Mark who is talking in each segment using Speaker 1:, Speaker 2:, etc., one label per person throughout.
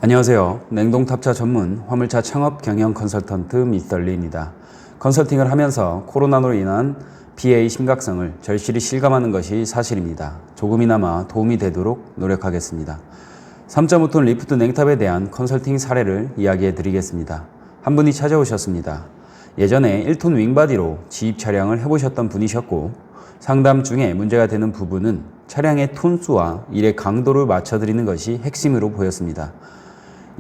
Speaker 1: 안녕하세요. 냉동탑차 전문 화물차 창업 경영 컨설턴트 미스터리입니다. 컨설팅을 하면서 코로나로 인한 피해의 심각성을 절실히 실감하는 것이 사실입니다. 조금이나마 도움이 되도록 노력하겠습니다. 3.5톤 리프트 냉탑에 대한 컨설팅 사례를 이야기해 드리겠습니다. 한 분이 찾아오셨습니다. 예전에 1톤 윙바디로 지입 차량을 해보셨던 분이셨고, 상담 중에 문제가 되는 부분은 차량의 톤수와 일의 강도를 맞춰드리는 것이 핵심으로 보였습니다.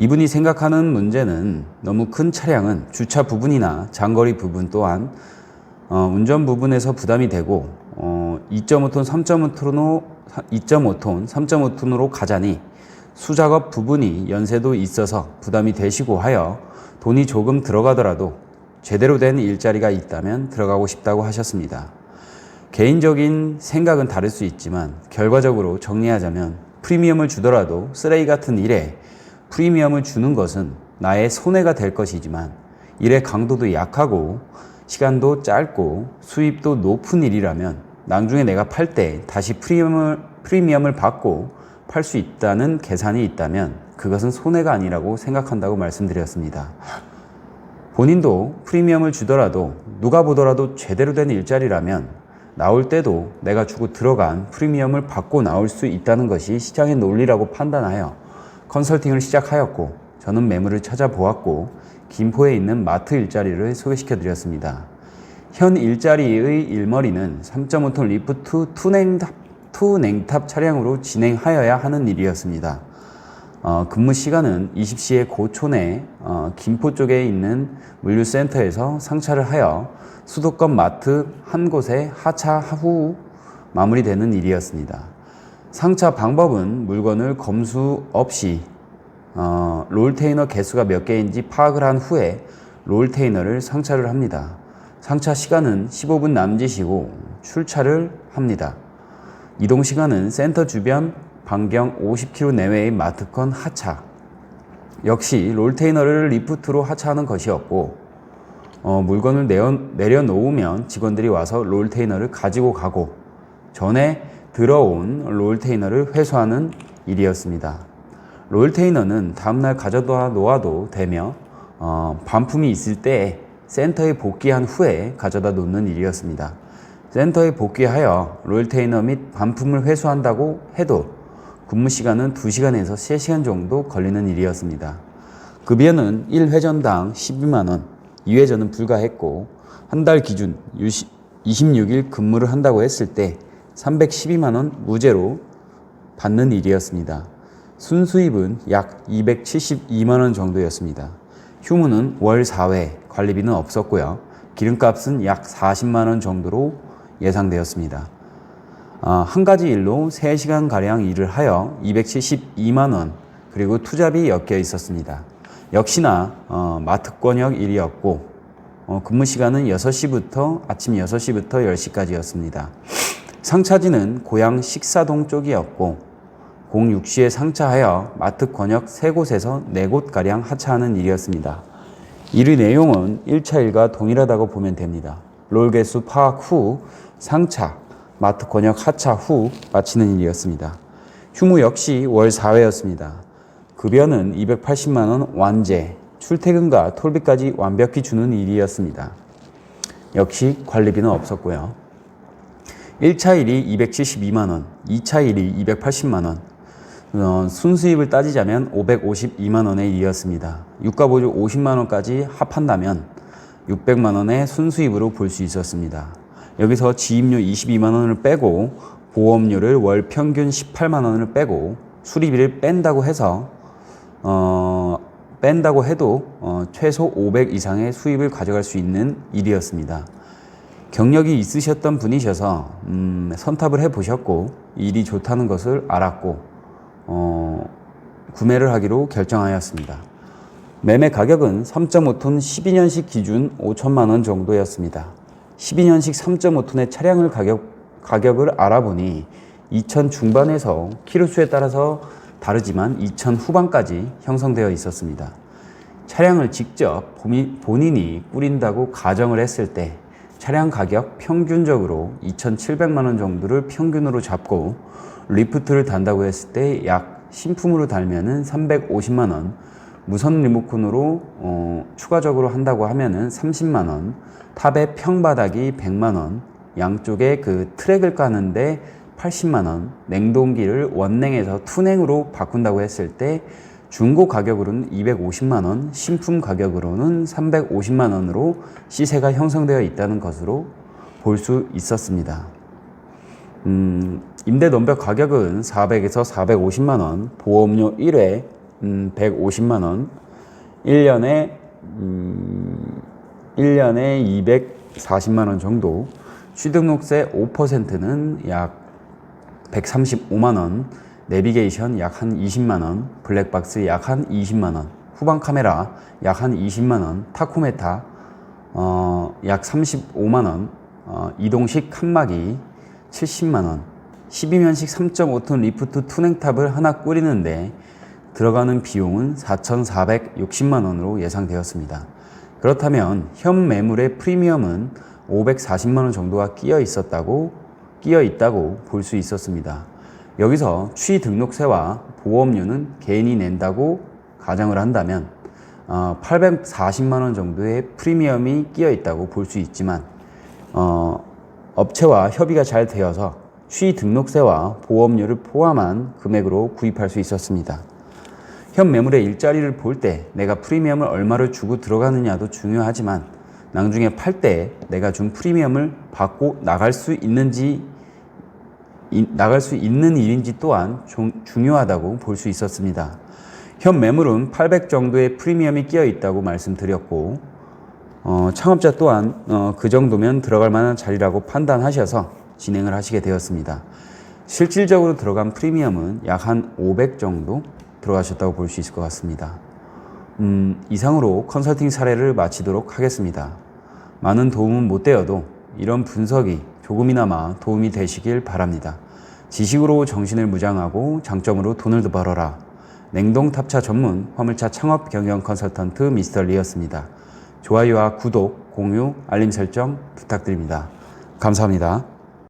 Speaker 1: 이분이 생각하는 문제는 너무 큰 차량은 주차 부분이나 장거리 부분 또한 운전 부분에서 부담이 되고 2.5톤, 3.5톤으로 가자니 수작업 부분이 연세도 있어서 부담이 되시고 하여 돈이 조금 들어가더라도 제대로 된 일자리가 있다면 들어가고 싶다고 하셨습니다. 개인적인 생각은 다를 수 있지만 결과적으로 정리하자면 프리미엄을 주더라도 쓰레기 같은 일에 프리미엄을 주는 것은 나의 손해가 될 것이지만 일의 강도도 약하고 시간도 짧고 수입도 높은 일이라면 나중에 내가 팔 때 다시 프리미엄을 받고 팔 수 있다는 계산이 있다면 그것은 손해가 아니라고 생각한다고 말씀드렸습니다. 본인도 프리미엄을 주더라도 누가 보더라도 제대로 된 일자리라면 나올 때도 내가 주고 들어간 프리미엄을 받고 나올 수 있다는 것이 시장의 논리라고 판단하여 컨설팅을 시작하였고, 저는 매물을 찾아보았고 김포에 있는 마트 일자리를 소개시켜 드렸습니다. 현 일자리의 일머리는 3.5톤 리프트 투 냉탑 차량으로 진행하여야 하는 일이었습니다. 근무 시간은 20시에 고촌에 김포 쪽에 있는 물류센터에서 상차를 하여 수도권 마트 한 곳에 하차 후 마무리되는 일이었습니다. 상차 방법은 물건을 검수 없이 롤테이너 개수가 몇 개인지 파악을 한 후에 롤테이너를 상차를 합니다. 상차 시간은 15분 남짓이고 출차를 합니다. 이동 시간은 센터 주변 반경 50km 내외의 마트권 하차. 역시 롤테이너를 리프트로 하차하는 것이었고 물건을 내려놓으면 직원들이 와서 롤테이너를 가지고 가고 전에 들어온 롤테이너를 회수하는 일이었습니다. 롤테이너는 다음날 가져다 놓아도 되며 반품이 있을 때 센터에 복귀한 후에 가져다 놓는 일이었습니다. 센터에 복귀하여 롤테이너 및 반품을 회수한다고 해도 근무 시간은 2시간에서 3시간 정도 걸리는 일이었습니다. 급여는 1회전당 12만원, 2회전은 불가했고 한 달 기준 26일 근무를 한다고 했을 때 312만원 무제로 받는 일이었습니다. 순수입은 약 272만원 정도였습니다. 휴무는 월 4회, 관리비는 없었고요. 기름값은 약 40만원 정도로 예상되었습니다. 한 가지 일로 3시간가량 일을 하여 272만원, 그리고 투잡이 엮여 있었습니다. 역시나 마트권역 일이었고 근무 시간은 아침 6시부터 10시까지였습니다. 상차지는 고향 식사동 쪽이었고 06시에 상차하여 마트 권역 3곳에서 4곳가량 하차하는 일이었습니다. 일의 내용은 1차 일과 동일하다고 보면 됩니다. 롤 개수 파악 후 상차, 마트 권역 하차 후 마치는 일이었습니다. 휴무 역시 월 4회였습니다. 급여는 280만원 완제, 출퇴근과 톨비까지 완벽히 주는 일이었습니다. 역시 관리비는 없었고요. 1차 일이 272만원, 2차 일이 280만원, 순수입을 따지자면 552만원의 일이었습니다. 유가보조 50만원까지 합한다면 600만원의 순수입으로 볼 수 있었습니다. 여기서 지입료 22만원을 빼고 보험료를 월 평균 18만원을 빼고 수리비를 뺀다고 해도 최소 500 이상의 수입을 가져갈 수 있는 일이었습니다. 경력이 있으셨던 분이셔서 선탑을 해보셨고 일이 좋다는 것을 알았고 구매를 하기로 결정하였습니다. 매매 가격은 3.5톤 12년식 기준 5천만원 정도였습니다. 12년식 3.5톤의 차량을 가격을 알아보니 2천 중반에서 키로수에 따라서 다르지만 2천 후반까지 형성되어 있었습니다. 차량을 직접 본인이 꾸린다고 가정을 했을 때 차량 가격 평균적으로 2,700만 원 정도를 평균으로 잡고 리프트를 단다고 했을 때 약 신품으로 달면은 350만원, 무선 리모컨으로 추가적으로 한다고 하면은 30만원, 탑의 평바닥이 100만원, 양쪽에 그 트랙을 까는데 80만원, 냉동기를 원냉에서 투냉으로 바꾼다고 했을 때 중고 가격으로는 250만원, 신품 가격으로는 350만원으로 시세가 형성되어 있다는 것으로 볼 수 있었습니다. 임대 넘벽 가격은 400에서 450만원, 보험료 1회 150만원, 1년에 240만원 정도, 취등록세 5%는 약 135만원, 내비게이션 약 한 20만원, 블랙박스 약 한 20만원, 후방 카메라 약 한 20만원, 타코메타 약 35만원, 이동식 칸막이 70만원, 12면식 3.5톤 리프트 투냉탑을 하나 꾸리는데 들어가는 비용은 4,460만원으로 예상되었습니다. 그렇다면 현 매물의 프리미엄은 540만원 정도가 끼어 있다고 볼 수 있었습니다. 여기서 취등록세와 보험료는 개인이 낸다고 가정을 한다면 840만원 정도의 프리미엄이 끼어 있다고 볼 수 있지만 업체와 협의가 잘 되어서 취등록세와 보험료를 포함한 금액으로 구입할 수 있었습니다. 현 매물의 일자리를 볼 때 내가 프리미엄을 얼마를 주고 들어가느냐도 중요하지만 나중에 팔 때 내가 준 프리미엄을 받고 나갈 수 있는 일인지 또한 중요하다고 볼 수 있었습니다. 현 매물은 800 정도의 프리미엄이 끼어 있다고 말씀드렸고 창업자 또한 그 정도면 들어갈 만한 자리라고 판단하셔서 진행을 하시게 되었습니다. 실질적으로 들어간 프리미엄은 약 한 500 정도 들어가셨다고 볼 수 있을 것 같습니다. 이상으로 컨설팅 사례를 마치도록 하겠습니다. 많은 도움은 못 되어도 이런 분석이 조금이나마 도움이 되시길 바랍니다. 지식으로 정신을 무장하고 장점으로 돈을 더 벌어라. 냉동탑차 전문 화물차 창업 경영 컨설턴트 미스터 리였습니다. 좋아요와 구독, 공유, 알림 설정 부탁드립니다. 감사합니다.